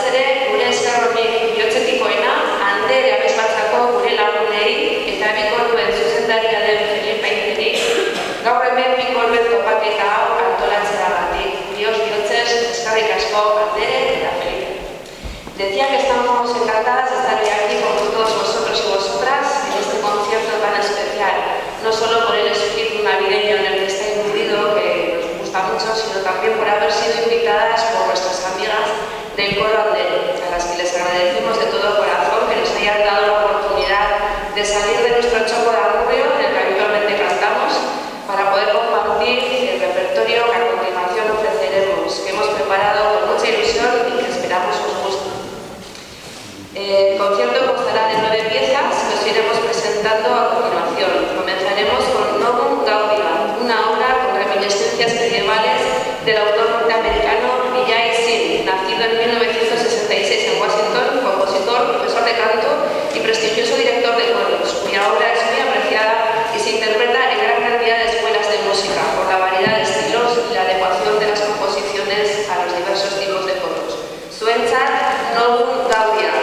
ere gure eskarronik bihotzetikoena Andere abesbatzako gure lagunei eta Bikorruen zuzendaria den Felipe Aizeri gaur hemen Bikorruen topaketa hau antolatzeagatik. Bihotzez, eskerrik asko Andere eta Felipe. Decía que estamos encantadas de estar hoy aquí con todos vosotros y vosotras en este concierto tan especial, no solo por el espíritu navideño en el que está incluido, que nos gusta mucho, sino también por haber sido invitadas por nuestras amigas del coro Andere, a las que les agradecemos de todo corazón que nos hayan dado la oportunidad de salir de nuestro choco de arrullo en el que habitualmente cantamos para poder compartir el repertorio que a continuación ofreceremos, que hemos preparado con mucha ilusión y que esperamos os guste. El concierto constará de 9 piezas que os iremos presentando a continuación. Comenzaremos con Novum Gaudium, una obra con reminiscencias medievales del autor norteamericano Vijay Singh, nacido en 1966 en Washington, compositor, profesor de canto y prestigioso director de coros, cuya obra es muy apreciada y se interpreta en gran cantidad de escuelas de música por la variedad de estilos y la adecuación de las composiciones a los diversos tipos de coros. Suenza Novum Gaudium.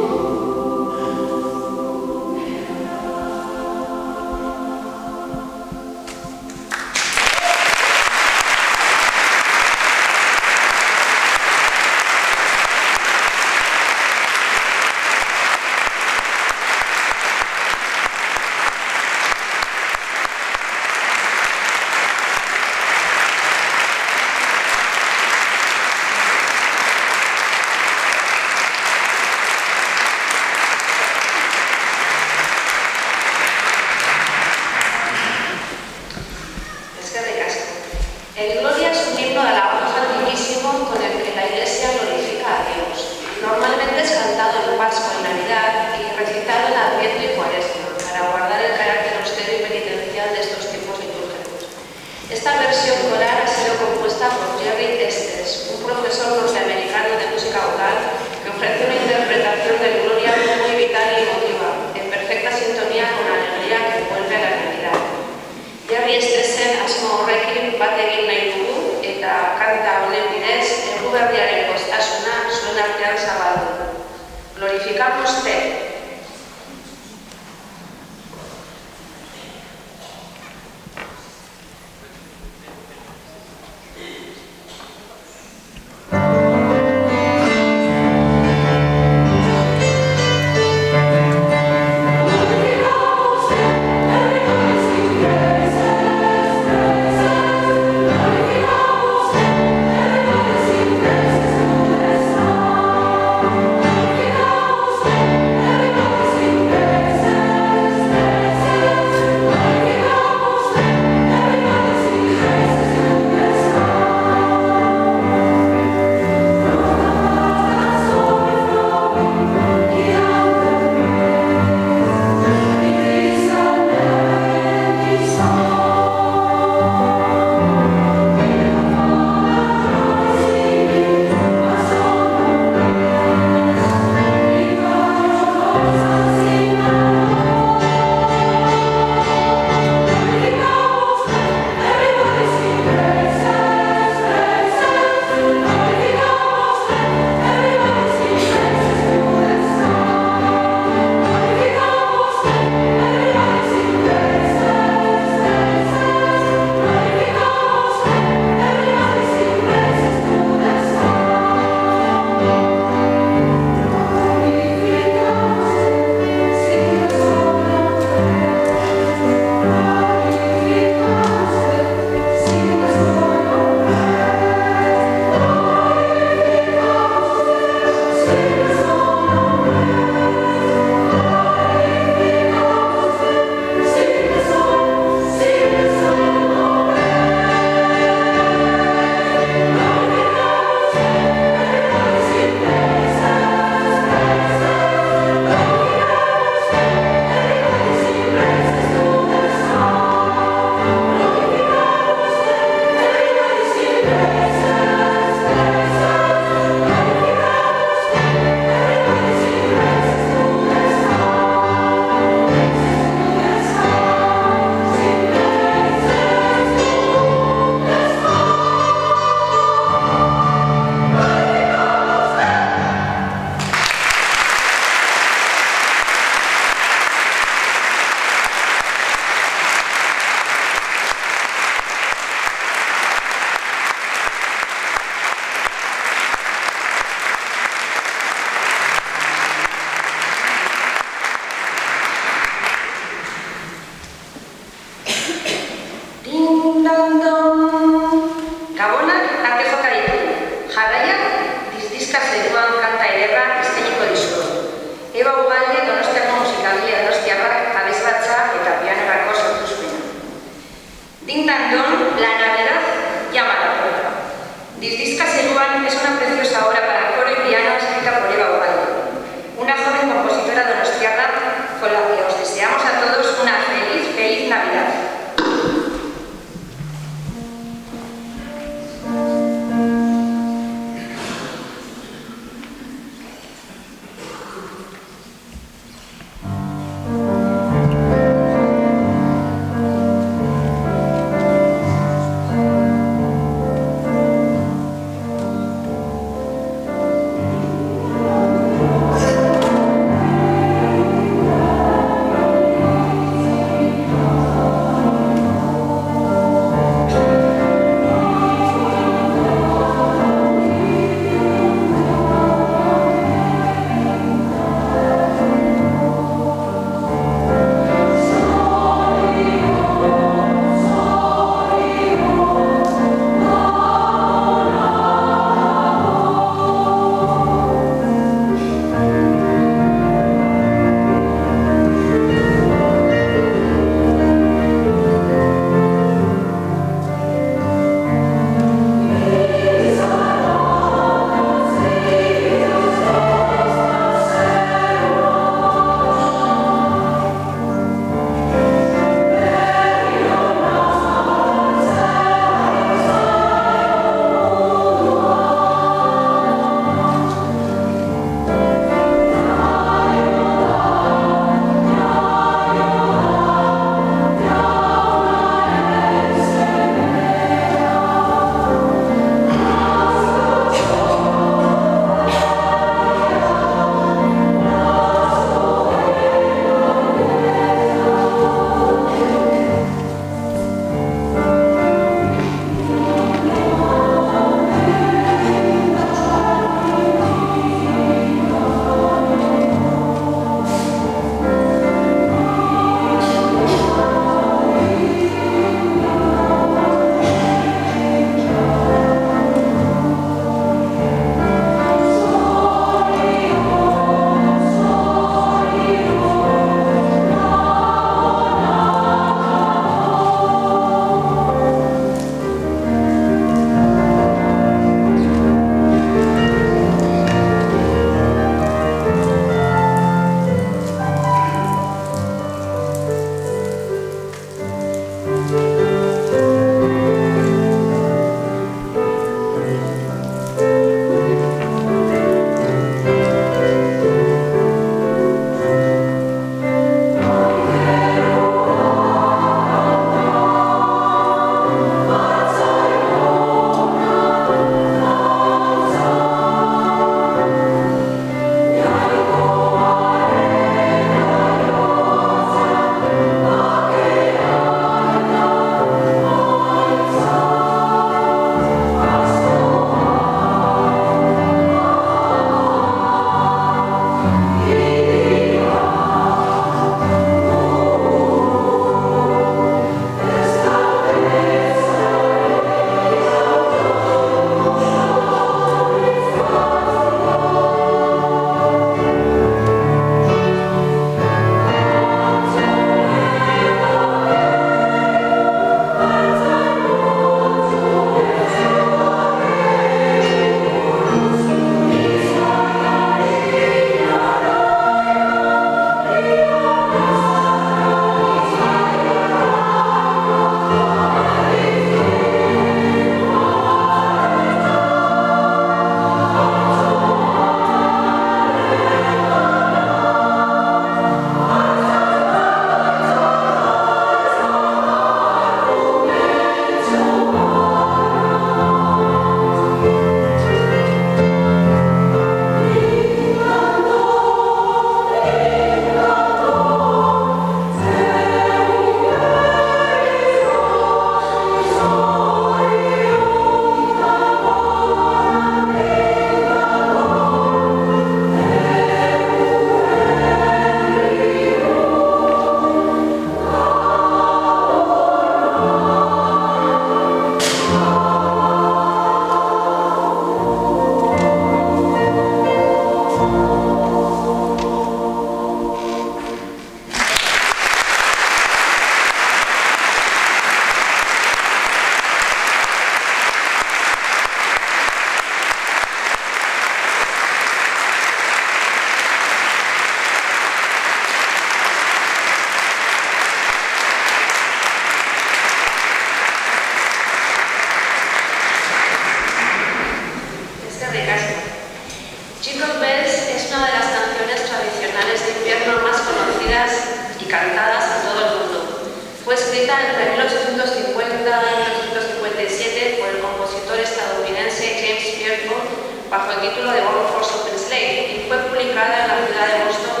escrita entre 1850 y 1857 por el compositor estadounidense James Pierpont bajo el título de One Horse Open Sleigh y fue publicada en la ciudad de Boston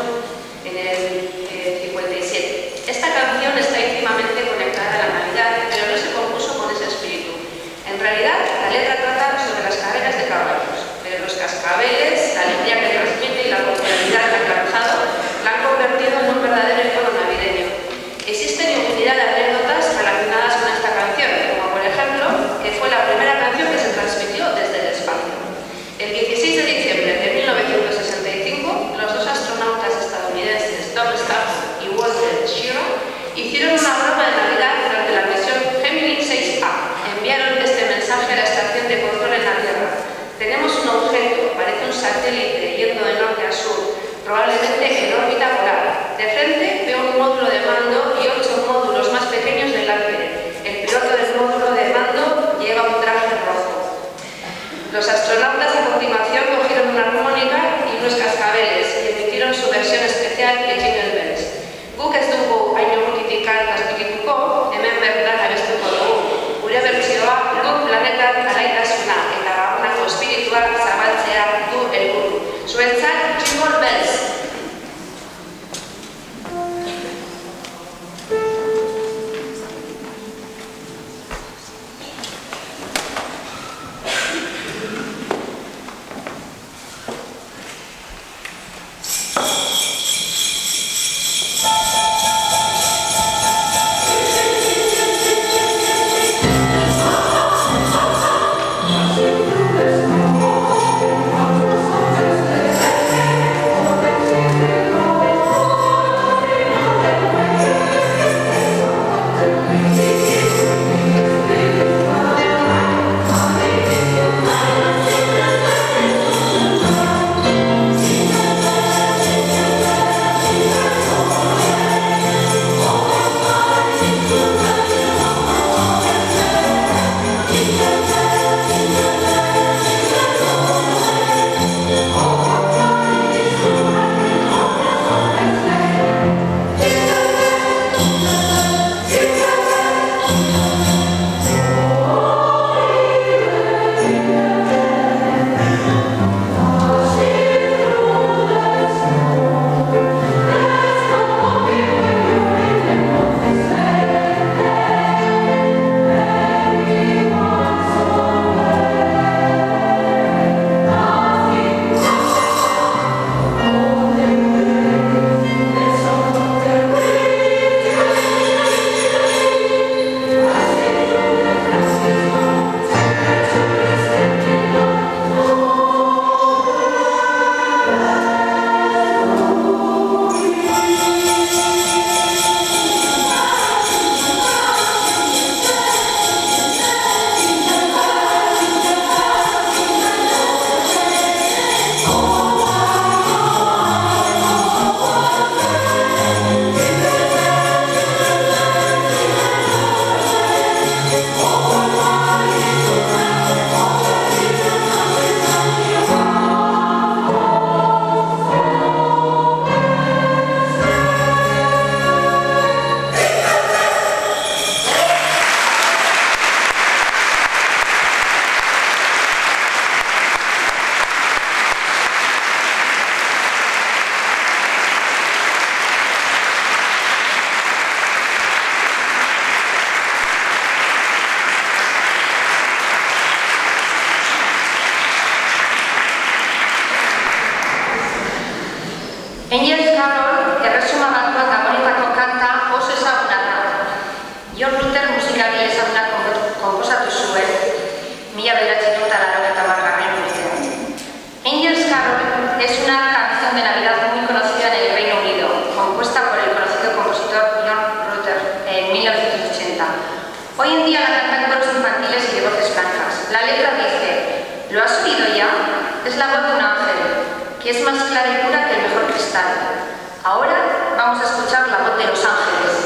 en el 57. Esta canción está íntimamente conectada a la Navidad, pero no se compuso con ese espíritu. En realidad, la letra trata sobre las carreras de caballos, pero los cascabeles, la alegría que transmite y la popularidad que ha alcanzado la han convertido en un verdadero icono navideño. Existen infinidad de anécdotas relacionadas con esta canción, como por ejemplo, que fue la primera canción que se transmitió desde el espacio. El 16 de diciembre de 1965, los dos astronautas estadounidenses Tom Stafford y Walter Schirra hicieron una broma de Navidad durante la misión Gemini 6A. Enviaron este mensaje a la estación de control en la Tierra. Tenemos un objeto, parece un satélite yendo de norte a sur, probablemente en órbita polar. De frente veo un módulo de mando y 8 módulos más pequeños del aire. El piloto del módulo de mando lleva un traje rojo. Los astronautas a continuación cogieron una armónica y unos cascabeles y emitieron su versión especial de Jingle Bells. Guk ez dugu hain urrutikan azpikituko, hemen bertan abestuko dugu. Gure bertsioa guk planetan alaitasuna eta gabonako espiritua zabaltzea du helburu. Zuentzat Jingle Bells! Angels Carol erresuma batuak gabonetako kanta oso ezaguna da. John Luther musikari ezaguna konposatu zuen, 1980 urtean. Angels Carol es una canción de Navidad muy conocida en el Reino Unido, compuesta por el conocido compositor John Luther en 1980. Hoy en día la cantan coros infantiles y de voces blancas. La letra dice: ¿lo has oído ya? Es la voz de un ángel, que es más clara y pura que el mejor cristal. Ahora vamos a escuchar la voz de los ángeles.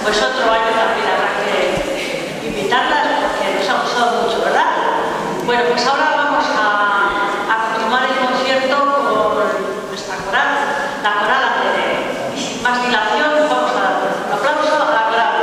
pues otro año también habrá que invitarlas porque nos ha gustado mucho, ¿verdad? Bueno, pues ahora vamos a continuar el concierto con nuestra coral, la coral Andere. Y sin más dilación, vamos a dar un aplauso a la coral.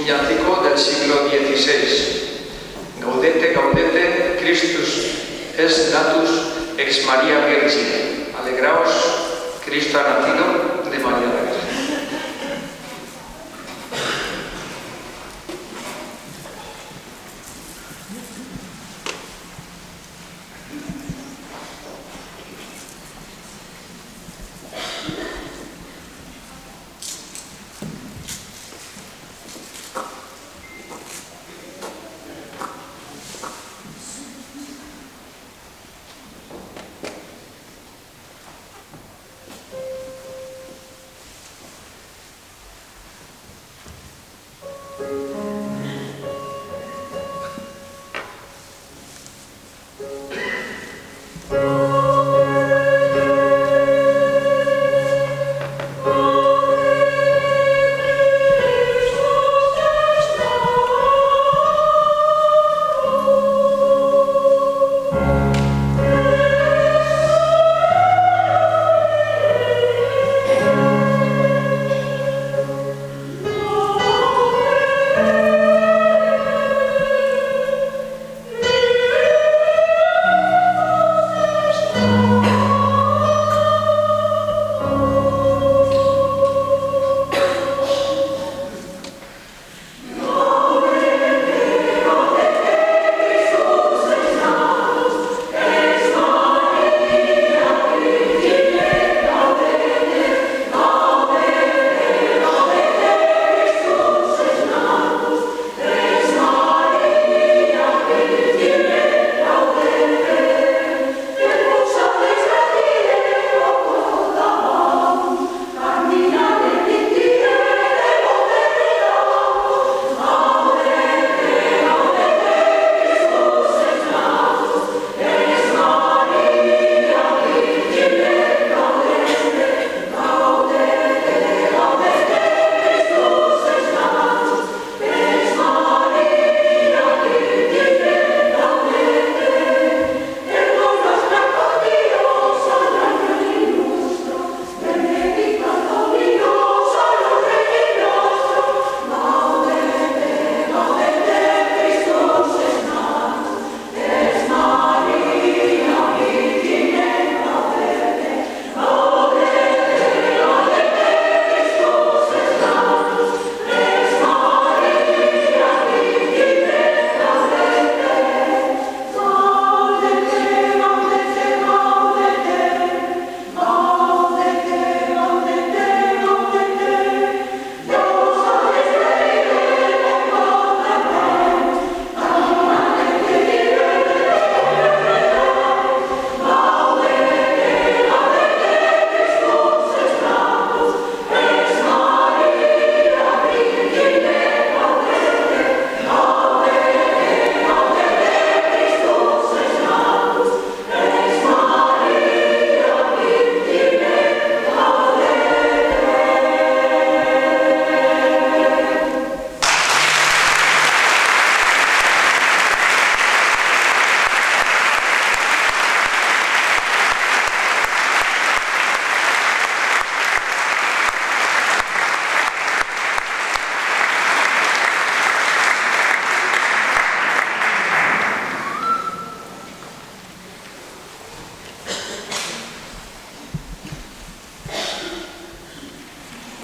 villancico del siglo XVI. Gaudete, gaudete, Christus es natus ex Maria Virgine. Alegraos, Cristo ha nacido de María la Virgen.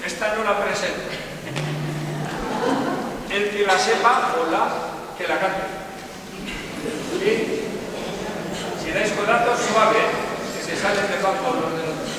Esta no la presento. El que la sepa o la que la cante. ¿Sí? Si dais codazos, suave, que se salen de banco los de los...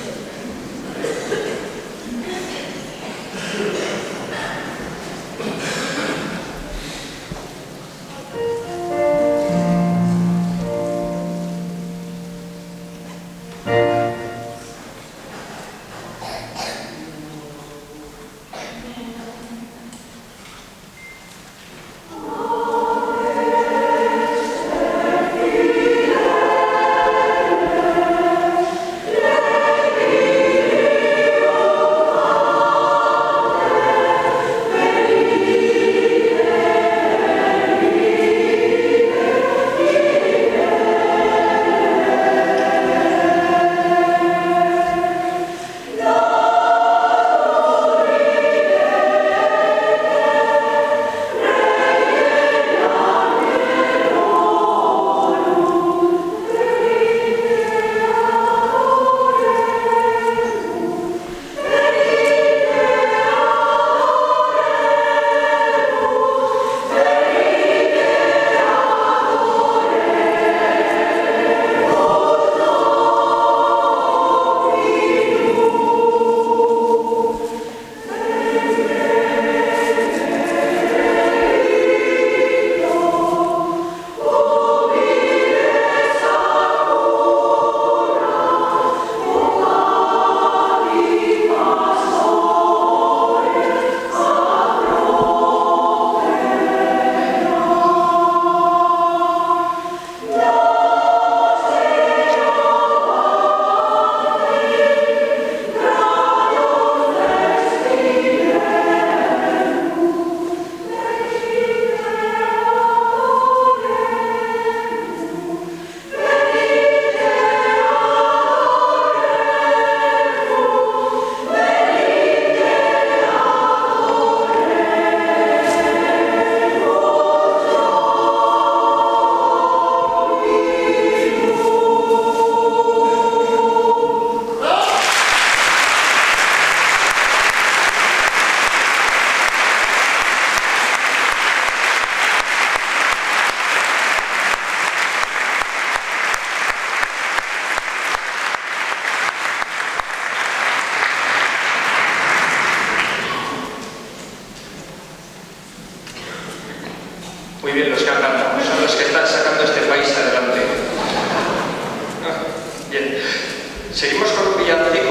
Seguimos con un villancico.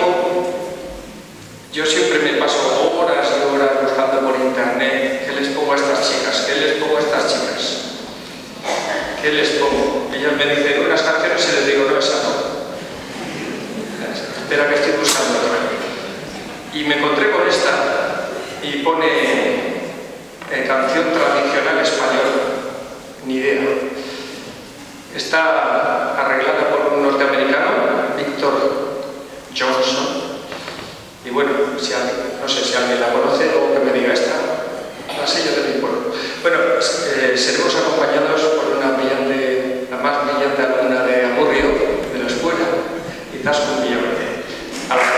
Yo siempre me paso horas y horas buscando por internet qué les pongo a estas chicas, qué les pongo a estas chicas, qué les pongo. Ellas me dicen unas canciones y les digo, no, esa no. Espera que estoy buscando otra. Y me encontré con esta y pone canción tradicional española. Ni idea. Está arreglada por un norteamericano, Victor Johnson. Y bueno, no sé si alguien la conoce o que me diga esta. La sé yo de mi pueblo. Bueno, seremos acompañados por una brillante, la más brillante alumna de Amurrio, de la escuela, Izaskun Villaverde. A la gente.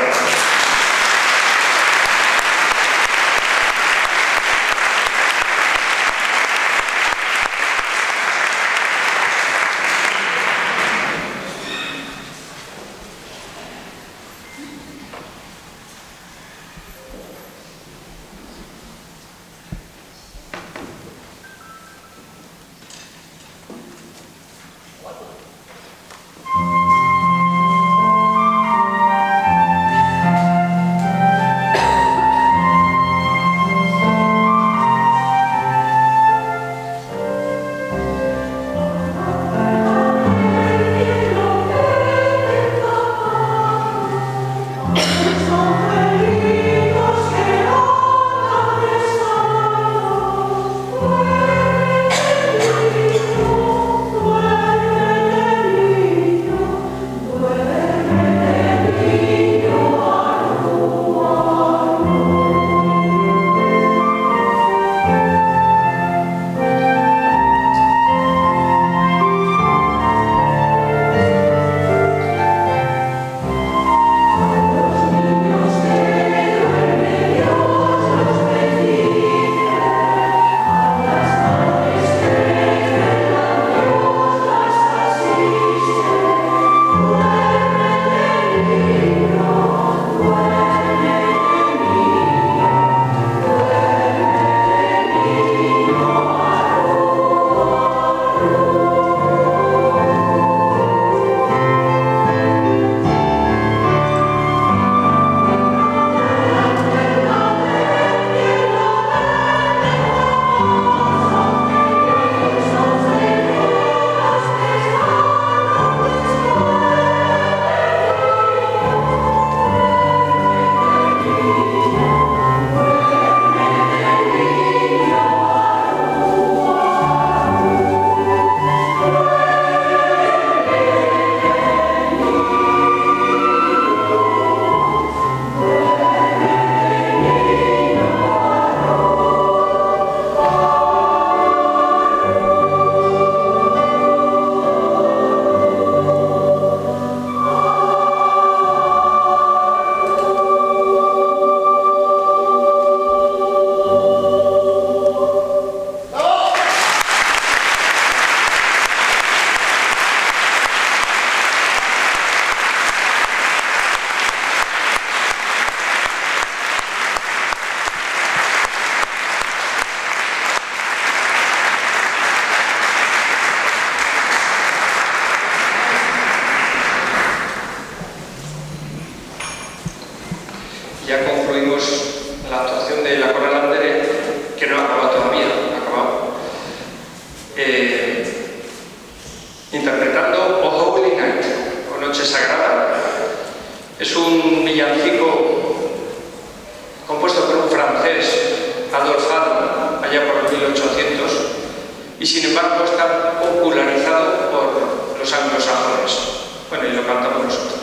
Ya concluimos la actuación de la Coral Andere, que no ha acabado todavía, no ha acabado. Interpretando O Holy Night, o Noche Sagrada. Es un villancico compuesto por un francés, Adolphe Adam, allá por 1800, y sin embargo está popularizado por los anglosajones. Bueno, y lo cantamos nosotros.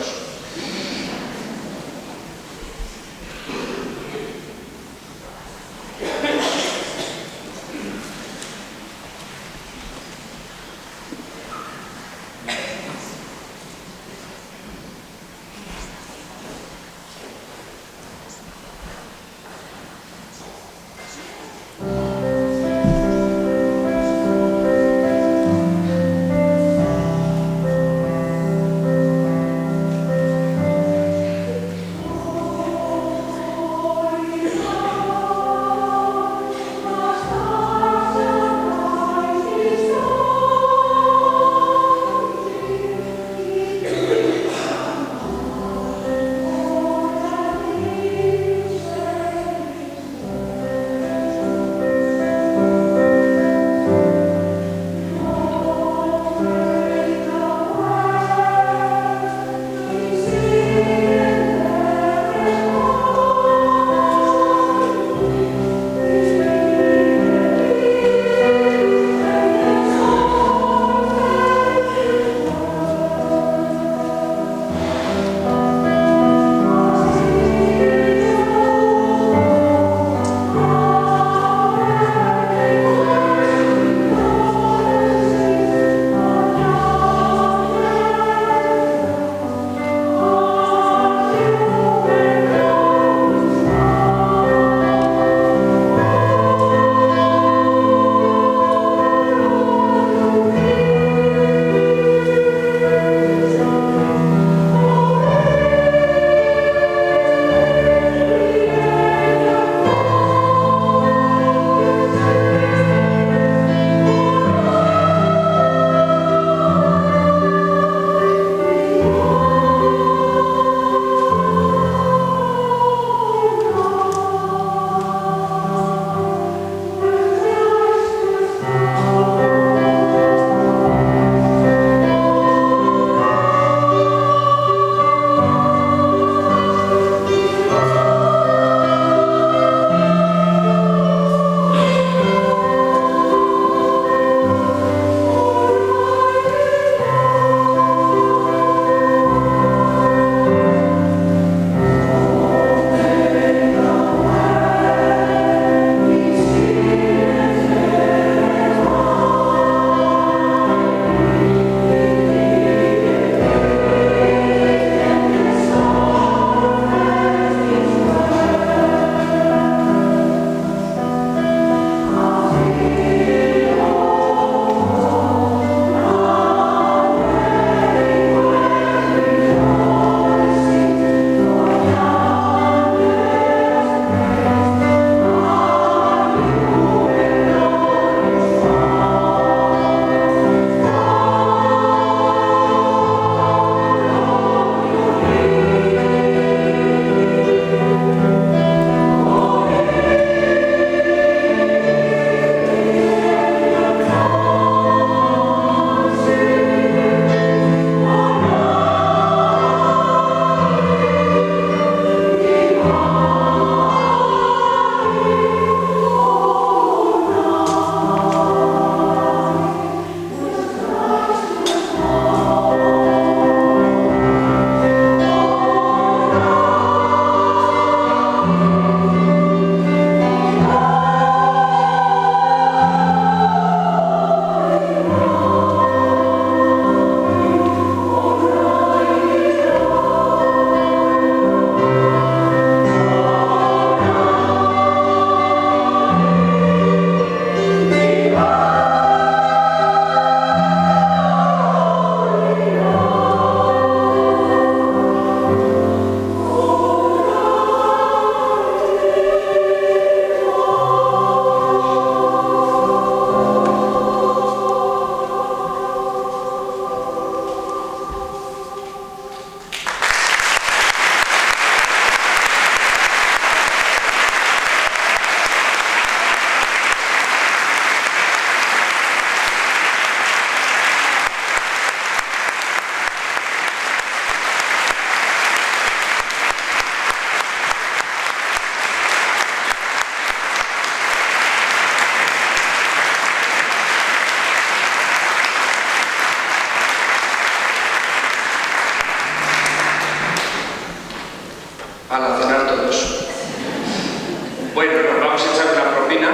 Bueno, nos vamos a echar una propina.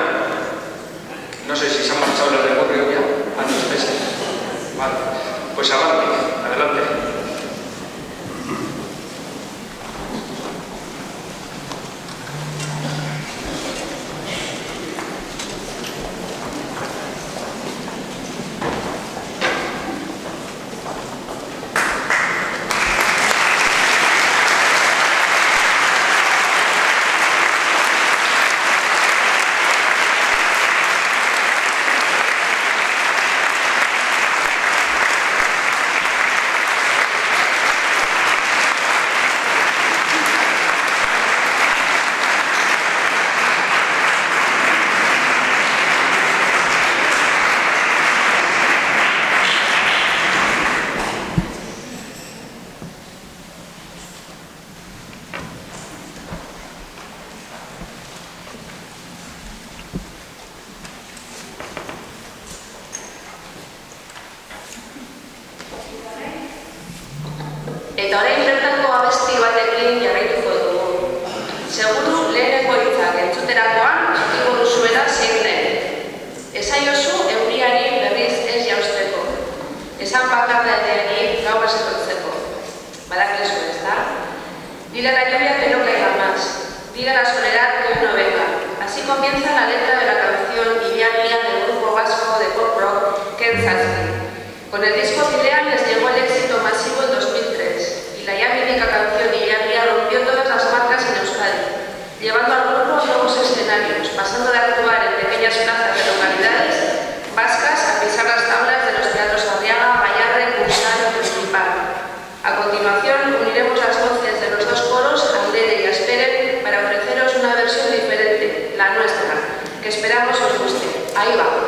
No sé si se han marchado las de correo ya. A los meses. Vale. Pues adelante. Eta orain bertako abesti batekin jarraituko dugu. Seguru lehenengo hitzak entzuterakoan jakiko duzuela zein den. Esaiozu euriari berriz ez jausteko. Esan bakardadeari gaur ez etortzeko. Badakizu, ezta? Diga la lluvia que no caiga más. Diga la soledad que hoy no venga. Así comienza la letra de la canción Iñalia del grupo vasco de pop rock Kentzazki. Con el disco Fideal les llegó el éxito masivo en 2003 y la ya mítica canción Iñalia rompió todas las marcas en Euskadi, llevando al grupo a nuevos escenarios, pasando de actuar en pequeñas plazas de localidades vascas a pisar las tablas de los teatros Arriaga, Gallarre, Cursal y Principal. A continuación uniremos las voces de los dos coros, Andere y Asperen, para ofreceros una versión diferente, la nuestra, que esperamos os guste. Ahí va.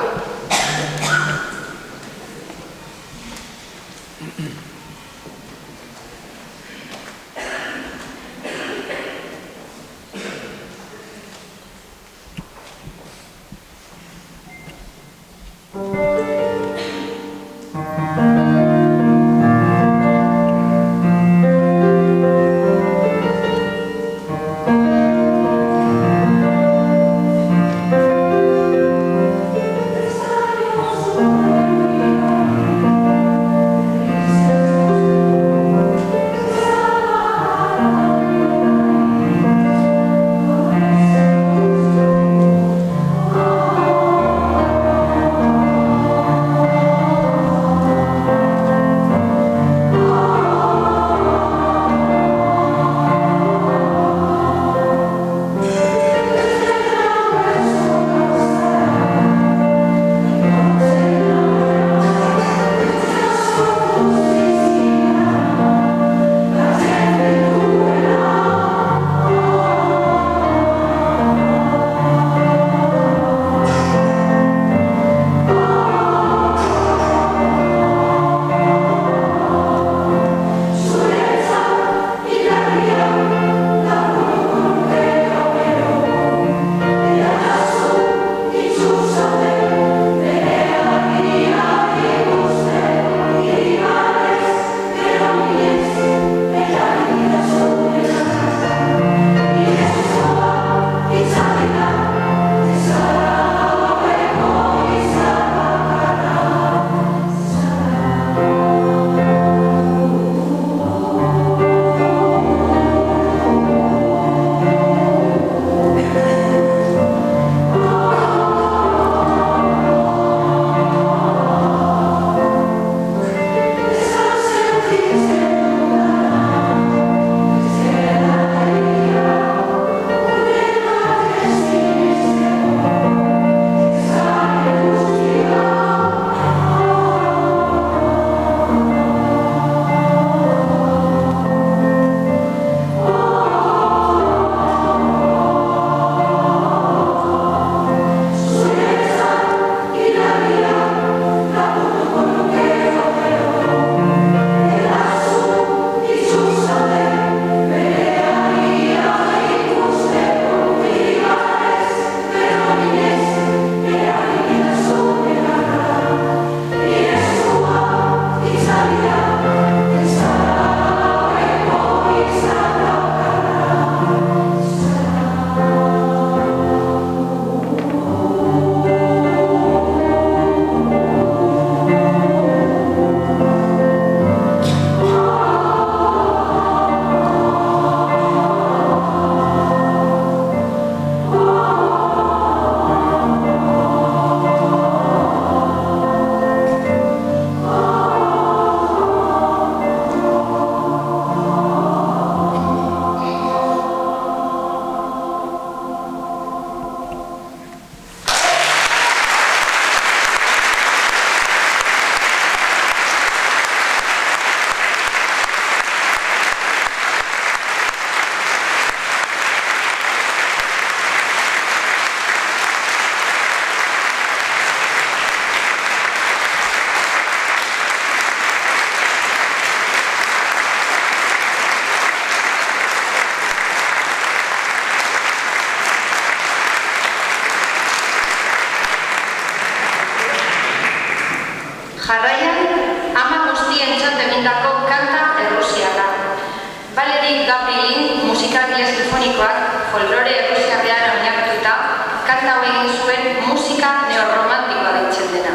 musikari Gabrilin, musikagile sinfonikoak folklore errusiarrean oinarrituta, kanta hau egin zuen música neorromántica deitzen dena.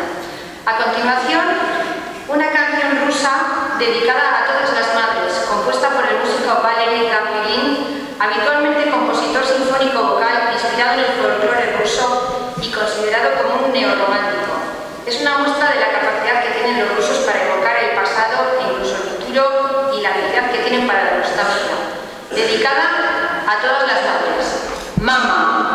A continuación, una canción rusa dedicada a todas las madres, compuesta por el músico Valery Gavrilin, habitualmente compositor sinfónico vocal inspirado en el folclore ruso y considerado como un neorromántico. Es una muestra de la capacidad que tienen los rusos para evocar el pasado e incluso el futuro y la habilidad que tienen para la nostalgia. Dedicada a todas las madres. Mama.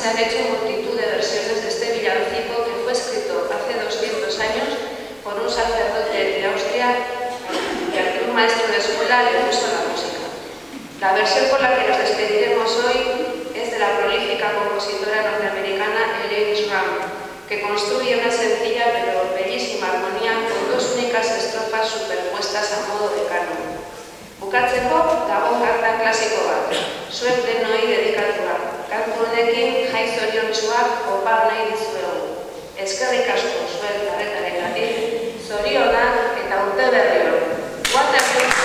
se han hecho multitud de versiones de este villancico que fue escrito hace 200 años por un sacerdote de Austria y al que un maestro de escuela le puso la música. La versión con la que nos despediremos hoy es de la prolífica compositora norteamericana Elaine Schramm, que construye una sencilla pero bellísima armonía con dos únicas estrofas superpuestas a modo de canon. Bukatzeko dago karta klasiko bat, zuek denoi dedikatua. Kantu honekin jai zoriontsuak opa nahi dizuegu. Eskerrik asko zuen arretarengatik, zorionak eta urte berri on.